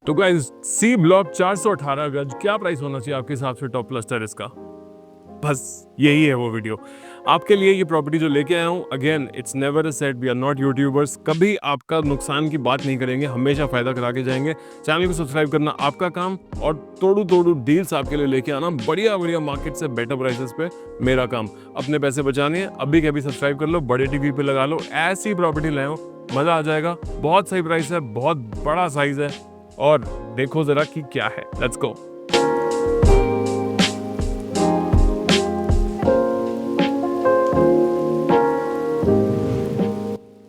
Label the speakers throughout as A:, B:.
A: तो guys C block 418 गज क्या प्राइस होना चाहिए आपके हिसाब से टॉप प्लस टेरेस का? बस यही है वो वीडियो आपके लिए। ये प्रॉपर्टी जो लेके आया हूँ, again it's never a said we are not YouTubers, कभी आपका नुकसान की बात नहीं करेंगे, हमेशा फायदा करा के जाएंगे। चैनल को सब्सक्राइब करना आपका काम और तोड़ू डील्स आपके लिए लेके आना बढ़िया बढ़िया मार्केट से बेटर प्राइसेस पे मेरा काम। अपने पैसे बचाने हैं, अभी के अभी सब्सक्राइब कर लो, बड़े टीवी पे लगा लो, ऐसी प्रॉपर्टी लाओ, मजा आ जाएगा। बहुत सही प्राइस है, बहुत बड़ा साइज है और देखो जरा कि क्या है। Let's go.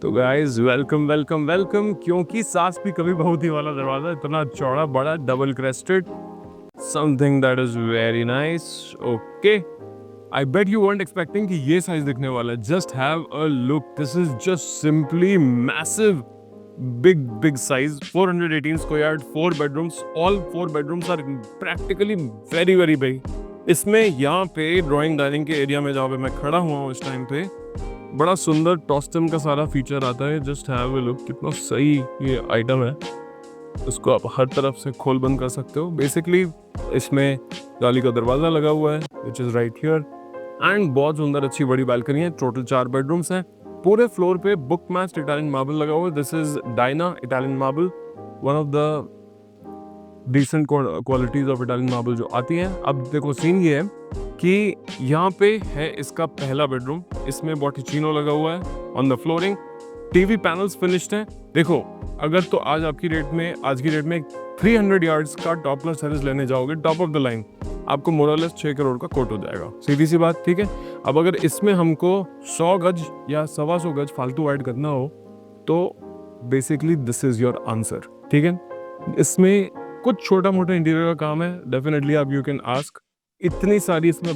A: तो गाइस वेलकम वेलकम वेलकम, क्योंकि सास भी कभी बहू थी वाला दरवाजा इतना चौड़ा बड़ा double crested, something that is very nice. Okay, I bet you weren't expecting कि ये साइज दिखने वाला है। Just have a look, this is just simply massive, big size, 418 square yard, 4 bedrooms, all 4 bedrooms are practically very big। इसमें यहाँ पे drawing dining के area में जहाँ पे मैं खड़ा हुआ हूँ इस टाइम पे, बड़ा सुंदर टॉस्टम का सारा फीचर आता है। जस्ट हैव अ लुक, कितना सही ये आइटम है। इसको आप हर तरफ से खोल बंद कर सकते हो। बेसिकली इसमें जाली का दरवाजा लगा हुआ है विच इज राइट हियर, एंड बहुत सुंदर अच्छी बड़ी बालकनी है। टोटल 4 बेडरूम्स हैं। पूरे फ्लोर पे बुक मैच्ड इटालियन मार्बल लगा हुआ है। This is Diana Italian marble, one of the decent qualities of Italian marble जो आती हैं। अब देखो सीन ये है कि यहाँ पे है इसका पहला बेडरूम, इसमें बॉटिचिनो लगा हुआ है on the flooring, TV panels finished हैं। देखो अगर तो आज की डेट में 300 यार्ड्स का टॉप प्लस टेरेस लेने जाओगे टॉप ऑफ द लाइन, आपको मोरलेस 6 करोड़ का कोट हो जाएगा, सीधी सी बात, ठीक है। अब अगर इसमें हमको 100 गज या 125 गज फालतू ऐड करना हो तो basically this is your answer, ठीक है। इसमें कुछ छोटा मोटा इंटीरियर का काम है, डेफिनेटली आप यू कैन आस्क। इतनी सारी इसमें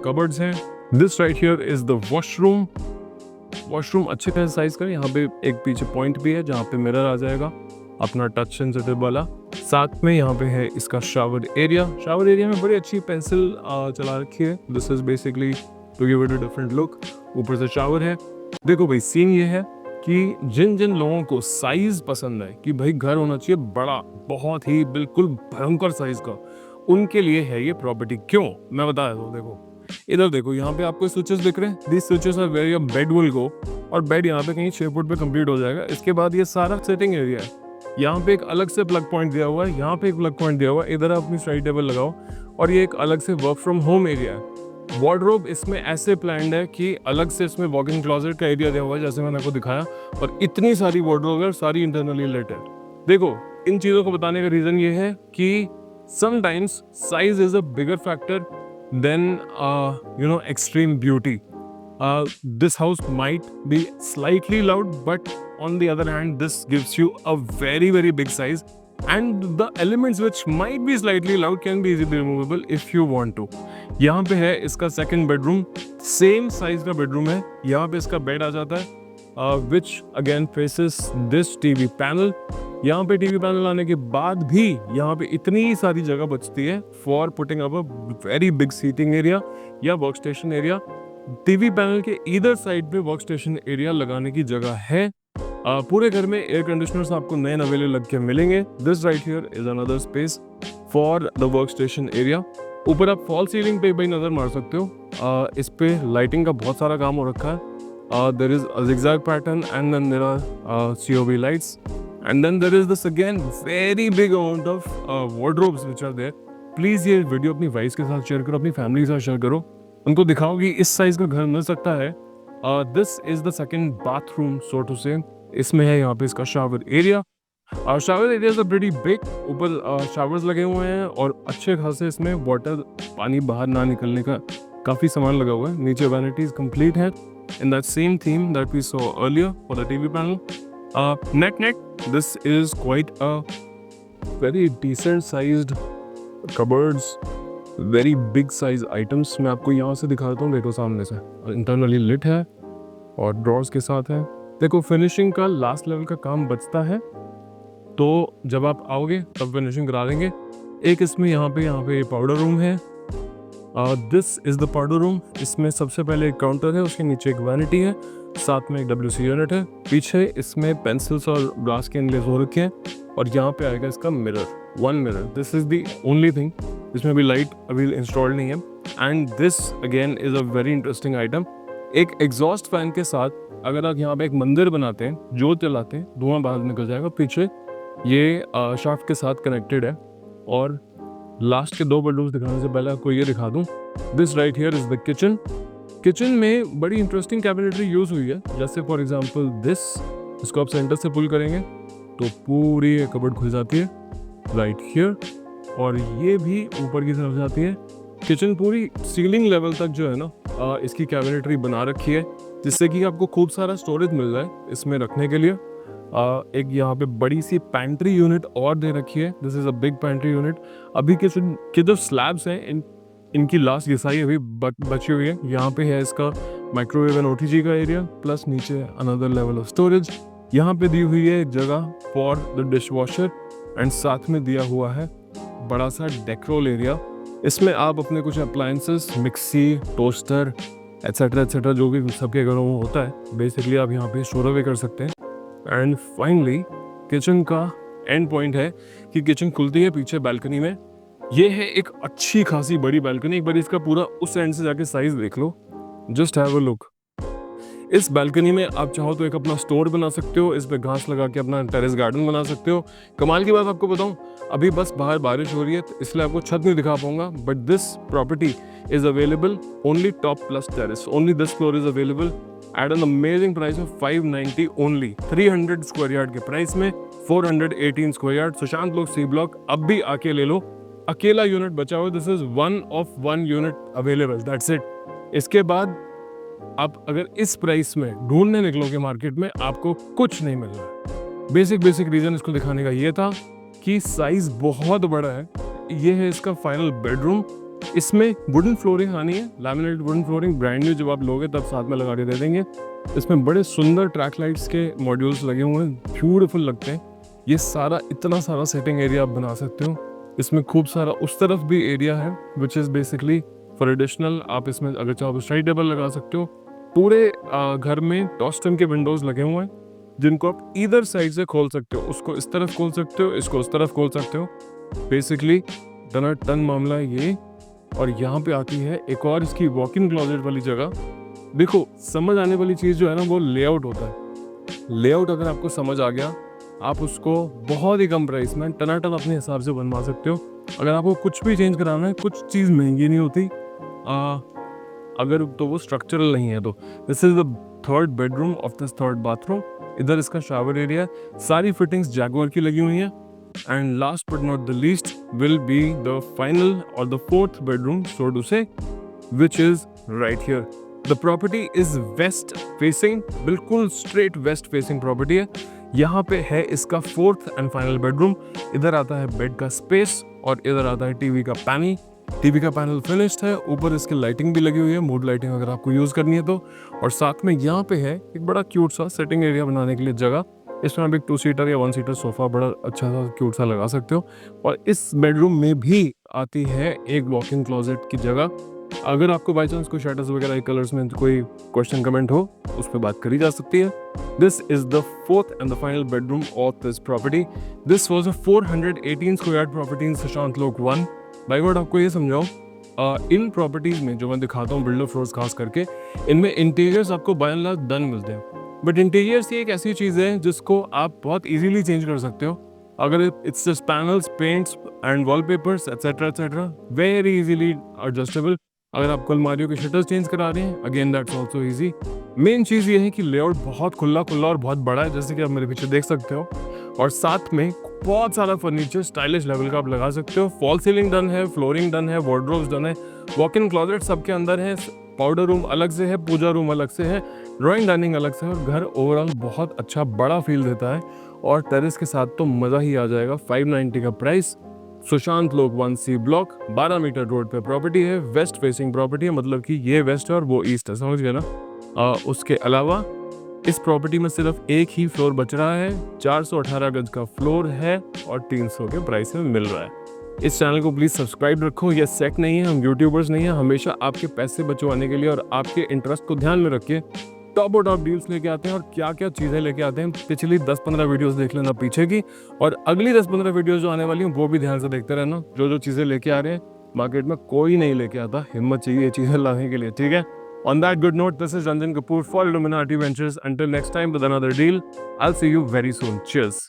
A: कबर्ड्स हैं। This right here is the washroom अच्छे खासे साइज का। यहाँ पे एक पीछे पॉइंट भी है जहाँ पे मिरर आ जाएगा अपना टच सेंसिटिव वाला। साथ में यहाँ पे है इसका शावर एरिया में बड़ी अच्छी पेंसिल चला रखी है। This is basically to give it a different look. ऊपर से शावर है। देखो भाई सीन ये है कि जिन लोगों को साइज पसंद है कि भाई घर होना चाहिए बड़ा, बहुत ही बिल्कुल भयंकर साइज का, उनके लिए है ये प्रॉपर्टी। क्यों, मैं बता देता हूँ। देखो इधर देखो, यहाँ पे आपको स्विचेस दिख रहे हैं। This switches are where your bed will go, और बेड यहाँ पे कहीं 6 फुट पे कंप्लीट हो जाएगा। इसके बाद ये सारा सेटिंग एरिया है। यहाँ पे एक अलग से प्लग पॉइंट दिया हुआ है, यहाँ पे एक प्लग पॉइंट दिया हुआ है। इधर आप अपनी स्टडी टेबल लगाओ, और ये एक अलग से वर्क फ्रॉम होम एरिया है। वार्डरोब इसमें ऐसे प्लान्ड है कि अलग से इसमें वॉक इन क्लोजेट का एरिया दिया हुआ है, जैसे मैंने आपको दिखाया, और इतनी सारी वार्डरोब है, सारी इंटरनली लेट है। देखो इन चीज़ों को बताने का रीज़न ये है कि sometimes size is a bigger factor than extreme beauty. This house might be slightly loud, but on the other hand this gives you a very big size, and the elements which might be slightly loud can be easily removable if you want to. यहाँ पे है इसका second bedroom, same size का bedroom है। यहाँ पे इसका bed आ जाता है which again faces this TV panel. यहाँ पे टीवी पैनल आने के बाद भी यहाँ पे इतनी सारी जगह बचती है for putting up a very big seating area या work station area. TV panel के इधर साइड पे वर्क स्टेशन एरिया लगाने की जगह है। पूरे घर में एयर कंडीशनर्स आपको नए नवेले लग के मिलेंगे। This right here is another space for the work station area. ऊपर आप फॉल सीलिंग पे भाई नजर मार सकते हो। इस पे लाइटिंग का बहुत सारा काम हो रखा है। There is a zigzag pattern and then there are COB lights, and then there is this again very big amount of wardrobes which are there. Please ये वीडियो अपनी वाइफ के साथ शेयर करो, अपनी फैमिली के साथ शेयर करो, उनको दिखाओ कि इस साइज का घर मिल सकता है। This is the second bathroom so to say. इसमें है यहाँ पे इसका shower area. Shower area is pretty big. ऊपर शावर्स लगे हुए हैं और अच्छे खासे इसमें वाटर, पानी बाहर ना निकलने का काफी सामान लगा हुआ है। नीचे वैनिटीज कंप्लीट है in that same theme that we saw earlier for the TV panel. Net, this is quite a very decent sized cupboards, very big size items। मैं आपको यहाँ से दिखाता हूँ, देखो सामने से इंटरनली लिट है और ड्रॉर्स के साथ है। देखो फिनिशिंग का लास्ट लेवल का काम बचता है, तो जब आप आओगे तब फिनिशिंग करा देंगे। एक इसमें यहाँ पे पाउडर रूम है। This is the powder room. इसमें सबसे पहले एक काउंटर है, उसके नीचे एक वैनिटी है, साथ में एक WC यूनिट है। पीछे इसमें पेंसिल्स और ग्लास के इनलेस हो रखे हैं। और यहाँ पे आएगा इसका mirror, one mirror. This is the only thing, इसमें अभी लाइट अभी इंस्टॉल्ड नहीं है। And this again is a very interesting item. एक एग्जॉस्ट फैन के साथ अगर आप यहाँ पे एक मंदिर बनाते हैं, जोत जलाते हैं, धुआं बाहर निकल जाएगा। पीछे ये शाफ्ट के साथ कनेक्टेड है। और लास्ट के 2 बेडरूम्स दिखाने से पहले आपको ये दिखा दूँ, this right here is the kitchen. Kitchen में बड़ी इंटरेस्टिंग कैबिनेटरी यूज हुई है। जैसे फॉर एग्जांपल दिस, इसको आप सेंटर से पुल करेंगे तो पूरी ये कबर्ड खुल जाती है राइट हियर, और ये भी ऊपर की तरफ जाती है। किचन पूरी सीलिंग लेवल तक जो है ना इसकी कैबिनेटरी बना रखी है, जिससे कि आपको खूब सारा स्टोरेज मिल रहा है इसमें रखने के लिए। एक यहाँ पे बड़ी सी पैंट्री यूनिट और दे रखी है। This is a big pantry unit. अभी किचन के जो स्लैब्स हैं इनकी लास्ट घिसाई अभी बची हुई है। यहाँ पे है इसका माइक्रोवेव एंड ओटीजी का एरिया, प्लस नीचे अनदर लेवल ऑफ स्टोरेज। यहाँ पे दी हुई है जगह for the dish washer, and साथ में दिया हुआ है बड़ा सा डेकोरल एरिया। इसमें आप अपने कुछ अप्लायंसेस, मिक्सी, टोस्टर एट्सेट्रा जो भी सबके घरों में होता है, बेसिकली आप यहाँ पे स्टोर अवे कर सकते हैं। एंड फाइनली किचन का एंड पॉइंट है कि किचन खुलती है पीछे बालकनी में। ये है एक अच्छी खासी बड़ी बालकनी। एक बार इसका पूरा उस एंड से जाके साइज देख लो, जस्ट हैव अ लुक। इस बालकनी में आप चाहो तो एक अपना स्टोर बना सकते हो, इस पे घास लगा के अपना टेरेस गार्डन बना सकते हो। कमाल की बात आपको बताऊं, अभी बस बाहर बारिश हो रही है तो इसलिए आपको छत नहीं दिखा पाऊंगा, but this property is available only top plus terrace, only this floor is available at an amazing price of 590 only. 300 square yard के प्राइस में 418 स्क्वायर यार्ड, सुशांत लोक सी ब्लॉक। अब भी आके ले लो, अकेला यूनिट बचा हुआ। This is one of one unit available, that's it. इसके बाद आप अगर इस प्राइस में ढूंढने निकलोगे मार्केट में, आपको कुछ नहीं मिल रहा। बेसिक रीजन इसको दिखाने का ये था कि साइज बहुत बड़ा है। ये है इसका फाइनल बेडरूम। इसमें वुडन फ्लोरिंग आनी है, laminated wooden flooring, brand new. जब आप लोगे तब साथ में लगा के दे देंगे। इसमें बड़े सुंदर ट्रैक लाइट्स के मॉड्यूल्स लगे हुए हैं, ब्यूटीफुल लगते हैं। ये सारा इतना सारा सेटिंग एरिया आप बना सकते हो। इसमें खूब सारा उस तरफ भी एरिया है which is basically for additional. आप इसमें अगर चाहो स्टडी टेबल लगा सकते हो। पूरे घर में टॉस्टन के विंडोज लगे हुए हैं, जिनको आप इधर साइड से खोल सकते हो। उसको इस तरफ खोल सकते हो, इसको उस तरफ खोल सकते हो। बेसिकली टन मामला है ये। और यहाँ पे आती है एक और इसकी वॉक इन क्लोजेट वाली जगह। देखो, समझ आने वाली चीज़ जो है ना, वो लेआउट होता है। लेआउट अगर आपको समझ आ गया, आप उसको बहुत ही कम प्राइस में टनाटन अपने हिसाब से बनवा सकते हो। अगर आपको कुछ भी चेंज कराना है, कुछ चीज़ महंगी नहीं होती, अगर तो वो स्ट्रक्चरल नहीं है तो। This is the third bedroom of this third bathroom. इधर इसका शावर एरिया है, सारी फिटिंग्स जैगुआर की लगी हुई हैं। And last but not the least will be the final और the fourth bedroom, so to say, which is right here. The property is west facing, बिल्कुल स्ट्रेट वेस्ट फेसिंग प्रॉपर्टी है। यहाँ पे है इसका फोर्थ एंड फाइनल बेडरूम। इधर आता है बेड का स्पेस और इधर आता है टीवी का पैनल। टीवी का पैनल फिनिश्ड है, ऊपर इसकी लाइटिंग भी लगी हुई है, मूड लाइटिंग अगर आपको यूज़ करनी है तो। और साथ में यहाँ पे है एक बड़ा क्यूट सा सेटिंग एरिया बनाने के लिए जगह। इसमें आप एक 2 सीटर या 1 सीटर सोफा बड़ा अच्छा सा क्यूट सा लगा सकते हो। और इस बेडरूम में भी आती है एक वॉक इन क्लोजेट की जगह। अगर आपको बाई चांस कोई शटर्स वगैरह कलर्स में कोई क्वेश्चन कमेंट हो, उस पर बात करी जा सकती है। This is the fourth and the final bedroom of this property. This was a 418 square yard property in Sushant लोक 1। बाई वर्ड आपको ये समझाओ, इन प्रॉपर्टीज में जो मैं दिखाता हूँ बिल्डर फ्लोर्स खास करके, इनमें इंटीरियर्स आपको बाय एंड लार्ज डन मिलते हैं। बट इंटीरियर्स ये एक ऐसी चीज़ है जिसको आप बहुत इजीली चेंज कर सकते हो। अगर it's just panels, paints and wallpapers etcetera, very easily adjustable. अगर आप अलमारियों के शटर्स चेंज करा रहे हैं, again that's also easy. Main चीज़ ये है कि लेआउट बहुत खुला और बहुत बड़ा है, जैसे कि आप मेरे पीछे देख सकते हो। और साथ में बहुत सारा फर्नीचर स्टाइलिश लेवल का आप लगा सकते हो। फॉल सीलिंग डन है, फ्लोरिंग डन है, वार्डरोब्स डन है, वॉक इन क्लोजेट सबके अंदर है, पाउडर रूम अलग से है, पूजा रूम अलग से है, ड्राइंग डाइनिंग अलग से है। और घर ओवरऑल बहुत अच्छा बड़ा फील देता है। और टेरेस के साथ तो मज़ा ही आ जाएगा। 590 का प्राइस। सुशांत लोक 1C ब्लॉक, 12 मीटर रोड पे प्रॉपर्टी है, वेस्ट फेसिंग प्रॉपर्टी है, मतलब कि ये वेस्ट है और वो ईस्ट है, समझ गए ना। उसके अलावा इस प्रॉपर्टी में सिर्फ एक ही फ्लोर बच रहा है, 418 गज का फ्लोर है और 300 के प्राइस में मिल रहा है। इस चैनल को प्लीज़ सब्सक्राइब रखो। ये सेट नहीं है, हम यूट्यूबर्स नहीं हैं। हमेशा आपके पैसे बचवाने के लिए और आपके इंटरेस्ट को ध्यान में रख के टॉप डील्स लेके आते हैं और क्या क्या चीज़ें लेके आते हैं। पिछली 10-15 वीडियोस देख लेना पीछे की, और अगली 10-15 वीडियोस जो आने वाली हैं वो भी ध्यान से देखते रहना। जो जो चीज़ें लेके आ रहे हैं मार्केट में कोई नहीं लेके आता, हिम्मत चाहिए ये चीज़ें लाने के लिए, ठीक है। On that good note, this is Ranjan Kapoor for Illuminati Ventures. Until next time with another deal, I'll see you very soon. Cheers.